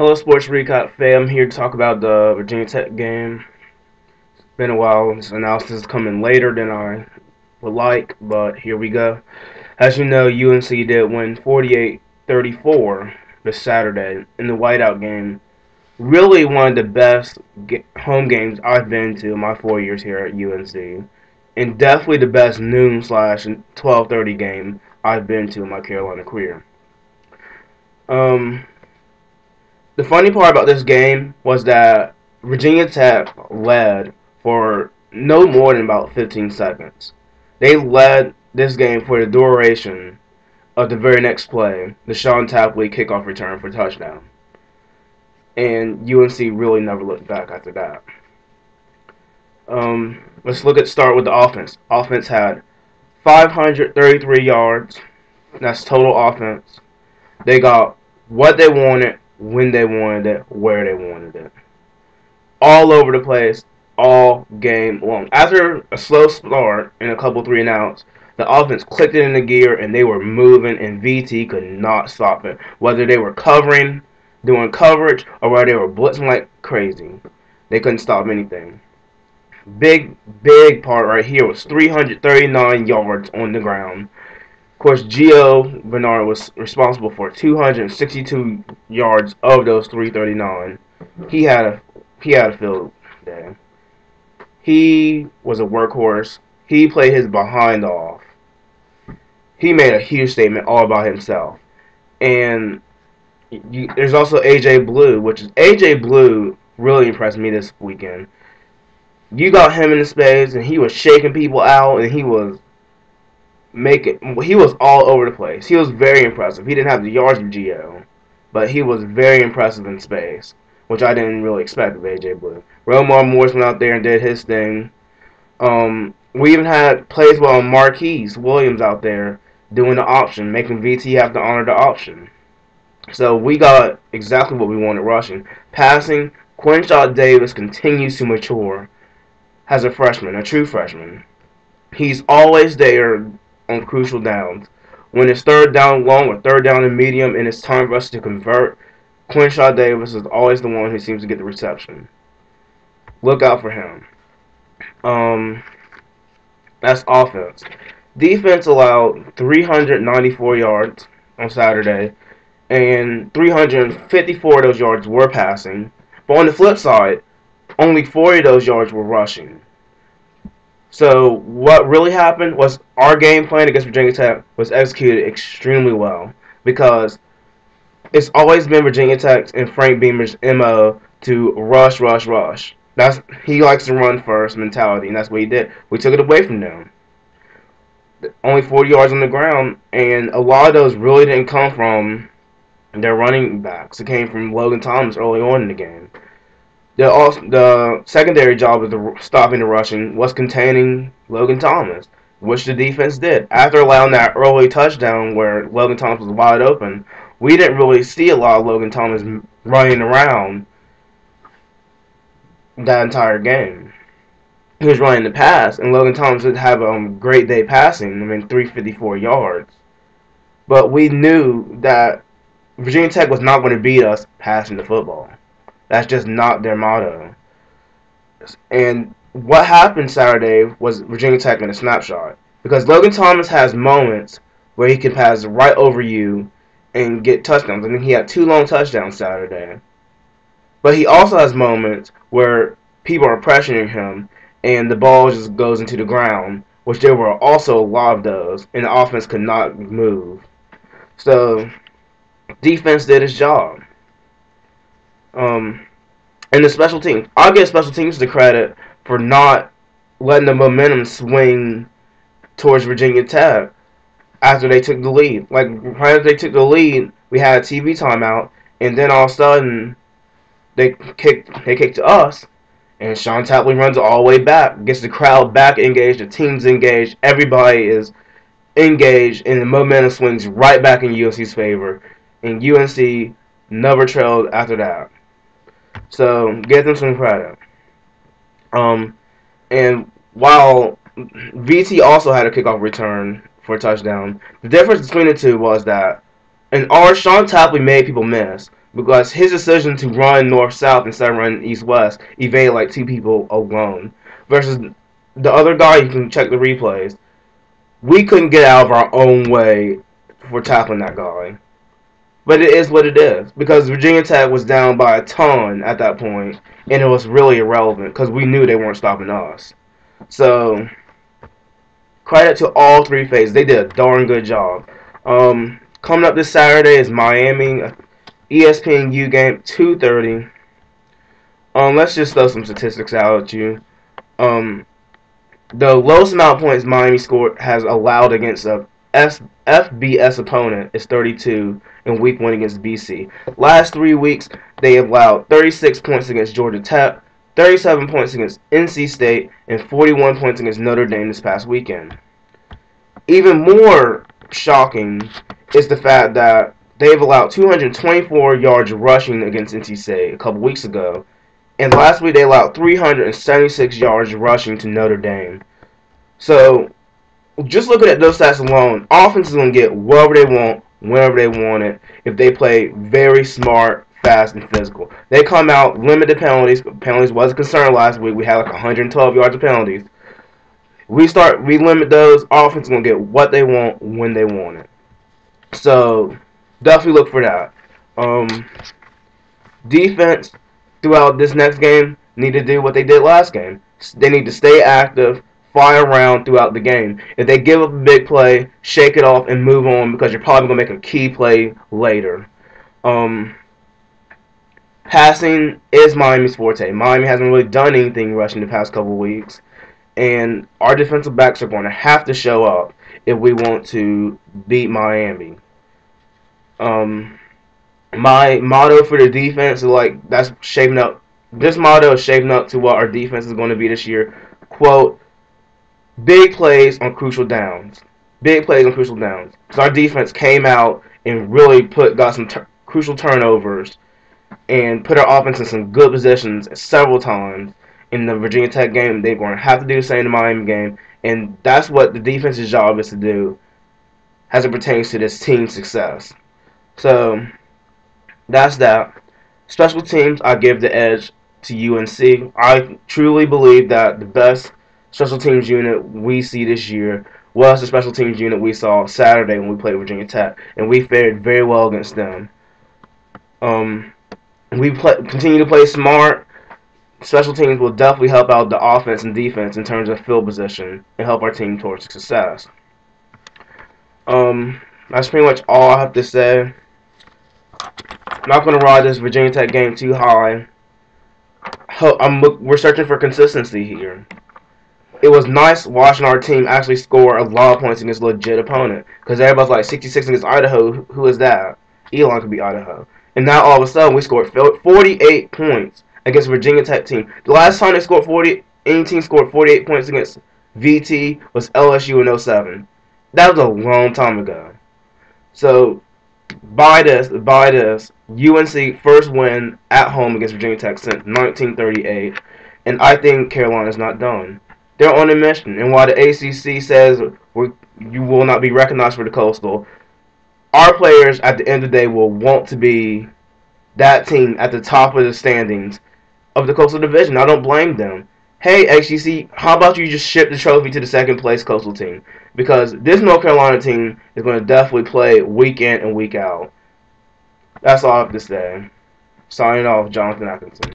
Hello, Sports Recap fam. Here to talk about the Virginia Tech game. It's been a while. This analysis is coming later than I would like, but here we go. As you know, UNC did win 48-34 this Saturday in the whiteout game. Really one of the best home games I've been to in my 4 years here at UNC. And definitely the best noon slash 12:30 game I've been to in my Carolina career. Um, The funny part about this game was that Virginia Tech led for no more than about 15 seconds. They led this game for the duration of the very next play, the Sean Tapley kickoff return for touchdown. And UNC really never looked back after that. Let's start with the offense. Offense had 533 yards. That's total offense. They got what they wanted, when they wanted it, where they wanted it. All over the place, all game long. After a slow start and a couple 3-and-outs, the offense clicked it into gear and they were moving, and VT could not stop it. Whether they were covering, doing coverage, or whether they were blitzing like crazy, they couldn't stop anything. Big part right here was 339 yards on the ground. Of course, Gio Bernard was responsible for 262 yards of those 339. He had a field day. He was a workhorse. He played his behind off. He made a huge statement all about himself. And there's also AJ Blue, which is AJ Blue really impressed me this weekend. You got him in the space, and he was shaking people out, and he was all over the place. He was very impressive. He didn't have the yards of Gio, but he was very impressive in space, which I didn't really expect of AJ Blue. Romar Morris went out there and did his thing. We even had plays while Marquise Williams out there doing the option, making VT have to honor the option. So we got exactly what we wanted rushing. Passing, Quinshot Davis continues to mature as a freshman, a true freshman. He's always there on crucial downs. When it's third down long or third down and medium and it's time for us to convert, Quinshot Davis is always the one who seems to get the reception. Look out for him. That's offense. Defense allowed 394 yards on Saturday, and 354 of those yards were passing. But on the flip side, only 40 of those yards were rushing. So what really happened was our game plan against Virginia Tech was executed extremely well, because it's always been Virginia Tech's and Frank Beamer's MO to rush. He likes to run first mentality, and that's what he did. We took it away from them. Only 40 yards on the ground, and a lot of those really didn't come from their running backs. It came from Logan Thomas early on in the game. The secondary job of stopping the rushing was containing Logan Thomas, which the defense did. After allowing that early touchdown where Logan Thomas was wide open, we didn't really see a lot of Logan Thomas running around that entire game. He was running the pass, and Logan Thomas did have a great day passing. 354 yards. But we knew that Virginia Tech was not going to beat us passing the football. That's just not their motto. And what happened Saturday was Virginia Tech in a snapshot. Because Logan Thomas has moments where he can pass right over you and get touchdowns. I think he had 2 long touchdowns Saturday. But he also has moments where people are pressuring him and the ball just goes into the ground, which there were also a lot of those, and the offense could not move. So defense did its job. And the special teams, I'll give special teams the credit for not letting the momentum swing towards Virginia Tech after they took the lead. Like, right after they took the lead, we had a TV timeout, and then all of a sudden they kicked to us, and Sean Tapley runs all the way back, gets the crowd back engaged, the team's engaged, everybody is engaged, and the momentum swings right back in UNC's favor, and UNC never trailed after that. So give them some credit. And while VT also had a kickoff return for a touchdown, the difference between the two was that in ours, Sean Tapley made people miss, because his decision to run north-south instead of running east-west evaded like 2 people alone. Versus the other guy, you can check the replays. We couldn't get out of our own way for tackling that guy. But it is what it is, because Virginia Tech was down by a ton at that point, and it was really irrelevant because we knew they weren't stopping us. So, credit to all 3 phases. They did a darn good job. Coming up this Saturday is Miami, ESPNU game, 2:30. Let's just throw some statistics out at you. The lowest amount of points Miami scored has allowed against a FBS opponent is 32 in week 1 against BC. Last 3 weeks, they have allowed 36 points against Georgia Tech, 37 points against NC State, and 41 points against Notre Dame this past weekend. Even more shocking is the fact that they've allowed 224 yards rushing against NC State a couple weeks ago, and last week they allowed 376 yards rushing to Notre Dame. So, just looking at those stats alone, offense is going to get whatever they want, whenever they want it, if they play very smart, fast, and physical. They come out, limit the penalties. Penalties was a concern last week. We had like 112 yards of penalties. We limit those. Offense is going to get what they want, when they want it. So, definitely look for that. Defense, throughout this next game, need to do what they did last game. They need to stay active, fly around throughout the game. If they give up a big play, shake it off and move on, because you're probably going to make a key play later. Passing is Miami's forte. Miami hasn't really done anything rushing the past couple weeks, and our defensive backs are going to have to show up if we want to beat Miami. My motto for the defense is that's shaping up. This motto is shaping up to what our defense is going to be this year. Quote, big plays on crucial downs. Big plays on crucial downs. Because our defense came out and really got some crucial turnovers and put our offense in some good positions several times. In the Virginia Tech game, they're going to have to do the same in the Miami game. And that's what the defense's job is to do as it pertains to this team's success. So, that's that. Special teams, I give the edge to UNC. I truly believe that the best special teams unit we see this year was the special teams unit we saw Saturday when we played Virginia Tech, and we fared very well against them. Continue to play smart. Special teams will definitely help out the offense and defense in terms of field position and help our team towards success. That's pretty much all I have to say. I'm not going to ride this Virginia Tech game too high. We're searching for consistency here. It was nice watching our team actually score a lot of points against a legit opponent. Because everybody's like 66 against Idaho. Who is that? Elon could be Idaho. And now all of a sudden we scored 48 points against a Virginia Tech team. The last time any team scored 48 points against VT was LSU in 07. That was a long time ago. So, buy this. UNC first win at home against Virginia Tech since 1938. And I think Carolina's not done. They're on a mission. And while the ACC says you will not be recognized for the Coastal, our players at the end of the day will want to be that team at the top of the standings of the Coastal Division. I don't blame them. Hey, HCC, how about you just ship the trophy to the second place Coastal team? Because this North Carolina team is going to definitely play week in and week out. That's all I have to say. Signing off, Jonathan Atkinson.